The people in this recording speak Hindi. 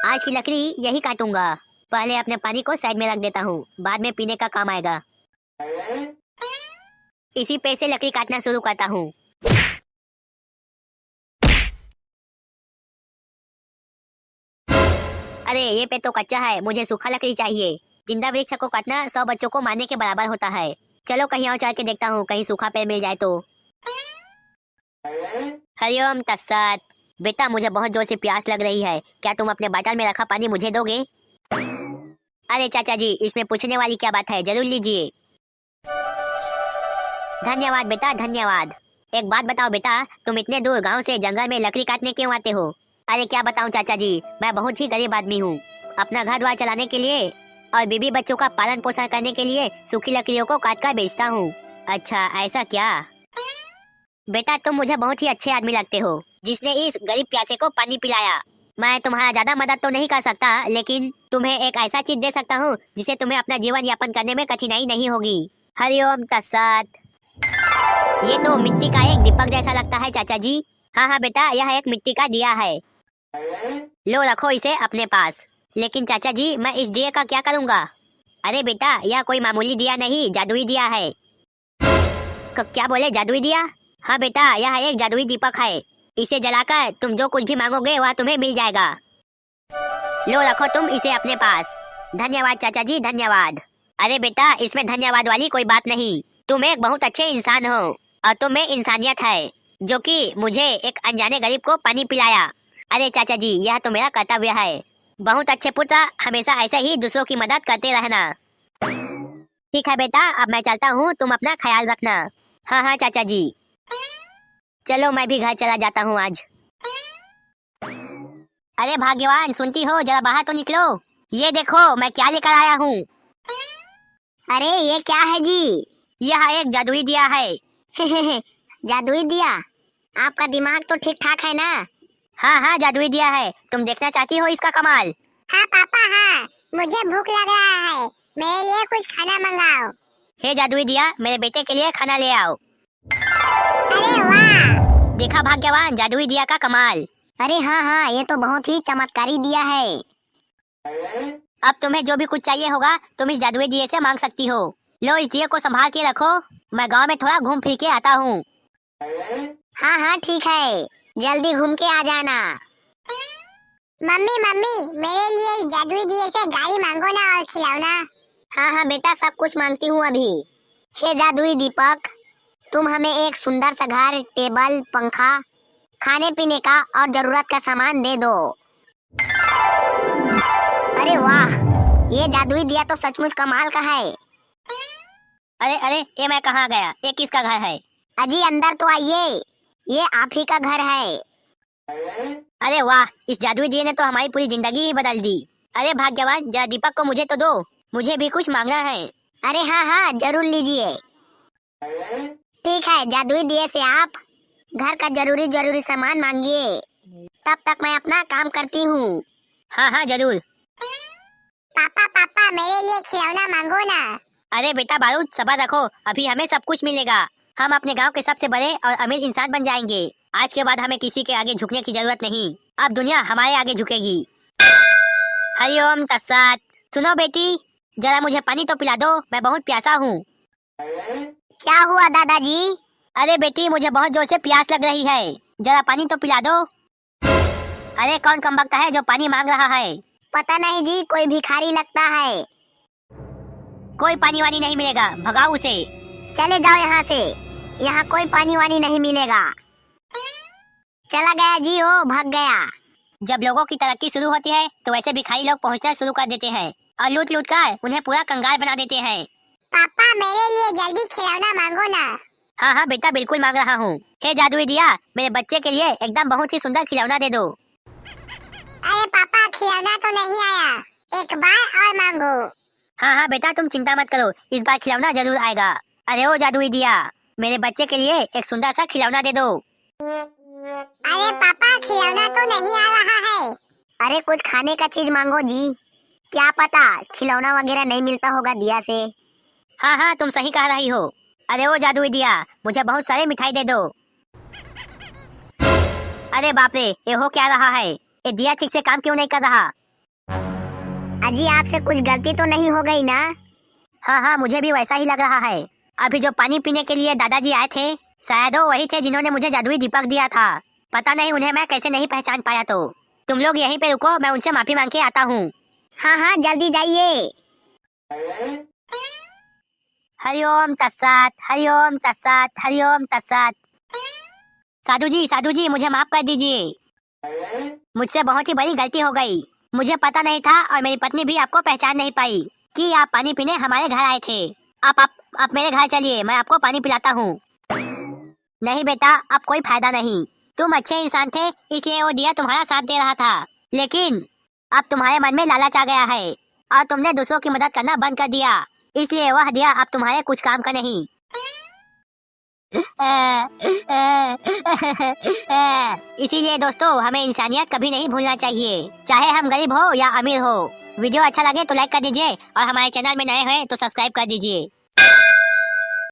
आज की लकड़ी यही काटूंगा। पहले अपने पानी को साइड में रख देता हूँ, बाद में पीने का काम आएगा। इसी पे से लकड़ी काटना शुरू करता हूँ। अरे ये पे तो कच्चा है, मुझे सूखा लकड़ी चाहिए। जिंदा वृक्ष को काटना 100 बच्चों को मारने के बराबर होता है। चलो कहीं और चल के देखता हूँ, कहीं सूखा पेड़ मिल जाए तो। हरिओम तत्सत। बेटा मुझे बहुत जोर से प्यास लग रही है, क्या तुम अपने बोतल में रखा पानी मुझे दोगे? अरे चाचा जी, इसमें पूछने वाली क्या बात है, जरूर लीजिए। धन्यवाद बेटा धन्यवाद। एक बात बताओ बेटा, तुम इतने दूर गांव से जंगल में लकड़ी काटने क्यों आते हो? अरे क्या बताऊं चाचा जी, मैं बहुत ही गरीब आदमी हूँ। अपना घर द्वार चलाने के लिए और बीबी बच्चों का पालन पोषण करने के लिए सूखी लकड़ियों को काट कर बेचता हूँ। अच्छा ऐसा क्या? बेटा तुम मुझे बहुत ही अच्छे आदमी लगते हो, जिसने इस गरीब प्यासे को पानी पिलाया। मैं तुम्हारा ज्यादा मदद तो नहीं कर सकता, लेकिन तुम्हें एक ऐसा चीज दे सकता हूँ जिससे तुम्हें अपना जीवन यापन करने में कठिनाई नहीं होगी। हरिओम तत्सत। ये तो मिट्टी का एक दीपक जैसा लगता है चाचा जी। हाँ हाँ बेटा, यह एक मिट्टी का दिया है। लो रखो इसे अपने पास। लेकिन चाचा जी, मैं इस दिए का क्या करूँगा? अरे बेटा, यह कोई मामूली दिया नहीं, जादुई दिया है। क्या बोले, जादुई दिया? हाँ बेटा, यह एक जादुई दीपक है। इसे जलाकर तुम जो कुछ भी मांगोगे वह तुम्हें मिल जाएगा। लो रखो तुम इसे अपने पास। धन्यवाद चाचा जी धन्यवाद। अरे बेटा, इसमें धन्यवाद वाली कोई बात नहीं। तुम एक बहुत अच्छे इंसान हो और तुम में इंसानियत है, जो कि मुझे एक अनजाने गरीब को पानी पिलाया। अरे चाचा जी, यह तो मेरा कर्तव्य है। बहुत अच्छे पुत्र, हमेशा ऐसे ही दूसरों की मदद करते रहना। ठीक है बेटा, अब मैं चलता हूँ, तुम अपना ख्याल रखना। हाँ हाँ चाचा जी। चलो मैं भी घर चला जाता हूँ आज। अरे भाग्यवान, सुनती हो, जरा बाहर तो निकलो। ये देखो मैं क्या लेकर आया हूँ। अरे ये क्या है जी? यह एक जादुई दिया है। जादुई दिया? आपका दिमाग तो ठीक ठाक है ना? हाँ हाँ जादुई दिया है। तुम देखना चाहती हो इसका कमाल? हाँ पापा हाँ, मुझे भूख लग रहा है, मेरे लिए कुछ खाना मंगाओ। हे जादुई दिया, मेरे बेटे के लिए खाना ले आओ। अरे वाह, देखा भाग्यवान, जादुई दिया का कमाल। अरे हाँ हाँ, ये तो बहुत ही चमत्कारी दिया है। अब तुम्हें जो भी कुछ चाहिए होगा तुम इस जादुई दिए से मांग सकती हो। लो इस दिए को संभाल के रखो, मैं गांव में थोड़ा घूम फिर के आता हूँ। हाँ हाँ ठीक है, जल्दी घूम के आ जाना। मम्मी मम्मी, मेरे लिए इस जादुई दिए से गाड़ी मांगो ना और खिलाओ। हाँ हाँ बेटा, सब कुछ मांगती हूँ अभी। हे जादुई दीपक, तुम हमें एक सुंदर सा घर, टेबल, पंखा, खाने पीने का और जरूरत का सामान दे दो। अरे वाह, ये जादुई दिया तो सचमुच कमाल का है। अरे अरे, ये मैं कहाँ गया? ये किसका घर है? अजी अंदर तो आइए, ये आप ही का घर है। अरे वाह, इस जादुई दिए ने तो हमारी पूरी जिंदगी ही बदल दी। अरे भाग्यवान, जरा दीपक को मुझे तो दो, मुझे भी कुछ मांगना है। अरे हाँ हाँ जरूर लीजिए। ठीक है, जादुई दिए से आप घर का जरूरी जरूरी सामान मांगिए, तब तक मैं अपना काम करती हूँ। हाँ हाँ जरूर। पापा पापा, मेरे लिए खिलौना मांगो ना। अरे बेटा बारूद, सब्र रखो, अभी हमें सब कुछ मिलेगा। हम अपने गांव के सबसे बड़े और अमीर इंसान बन जाएंगे। आज के बाद हमें किसी के आगे झुकने की जरूरत नहीं, अब दुनिया हमारे आगे झुकेगी। हरिओम तत्सत। सुनो बेटी, जरा मुझे पानी तो पिला दो, मैं बहुत प्यासा हूँ। क्या हुआ दादाजी? अरे बेटी, मुझे बहुत जोर से प्यास लग रही है, जरा पानी तो पिला दो। अरे कौन कमबख्त है जो पानी मांग रहा है? पता नहीं जी, कोई भिखारी लगता है। कोई पानी वानी नहीं मिलेगा, भगाओ उसे। चले जाओ यहाँ से, यहाँ कोई पानी वानी नहीं मिलेगा। चला गया जी, वो भाग गया। जब लोगों की तरक्की शुरू होती है तो वैसे भिखारी लोग पहुँचना शुरू कर देते हैं और लूट लूट कर उन्हें पूरा कंगाल बना देते हैं। पापा मेरे लिए जल्दी खिलौना मांगो ना। हाँ हाँ बेटा, बिल्कुल मांग रहा हूँ। हे जादुई दिया, मेरे बच्चे के लिए एकदम बहुत ही सुंदर खिलौना दे दो। अरे पापा, खिलौना तो नहीं आया, एक बार और मांगो। हाँ हाँ बेटा, तुम चिंता मत करो, इस बार खिलौना जरूर आएगा। अरे ओ जादुई दिया, मेरे बच्चे के लिए एक सुंदर सा खिलौना दे दो। अरे पापा, खिलौना तो नहीं आ रहा है। अरे कुछ खाने का चीज मांगो जी, क्या पता खिलौना वगैरह नहीं मिलता होगा दिया से। हाँ हाँ तुम सही कह रही हो। अरे ओ जादुई दिया, मुझे बहुत सारे मिठाई दे दो। अरे बाप रे, ये हो क्या रहा है? ये दिया ठीक से काम क्यों नहीं कर रहा? अजी आपसे कुछ गलती तो नहीं हो गई ना? हाँ हाँ, मुझे भी वैसा ही लग रहा है। अभी जो पानी पीने के लिए दादाजी आए थे, शायद वो वही थे जिन्होंने मुझे जादुई दीपक दिया था। पता नहीं उन्हें मैं कैसे नहीं पहचान पाया। तो तुम लोग यहीं पे रुको, मैं उनसे माफी मांग के आता हूँ। हाँ हाँ जल्दी जाइए। हरिओम तत्सत, हरिओम तत्सत, हरिओम तत्सत। साधु जी मुझे माफ कर दीजिए। मुझसे बहुत ही बड़ी गलती हो गई। मुझे पता नहीं था और मेरी पत्नी भी आपको पहचान नहीं पाई कि आप पानी पीने हमारे घर आए थे। आप मेरे घर चलिए, मैं आपको पानी पिलाता हूँ। नहीं बेटा, अब कोई फायदा नहीं। तुम अच्छे इंसान थे, इसलिए वो दिया तुम्हारा साथ दे रहा था। लेकिन अब तुम्हारे मन में लालच आ गया है और तुमने दूसरों की मदद करना बंद कर दिया, इसलिए वह दिया अब तुम्हारे कुछ काम का नहीं। इसीलिए दोस्तों, हमें इंसानियत कभी नहीं भूलना चाहिए, चाहे हम गरीब हो या अमीर हो। वीडियो अच्छा लगे तो लाइक कर दीजिए और हमारे चैनल में नए हैं तो सब्सक्राइब कर दीजिए।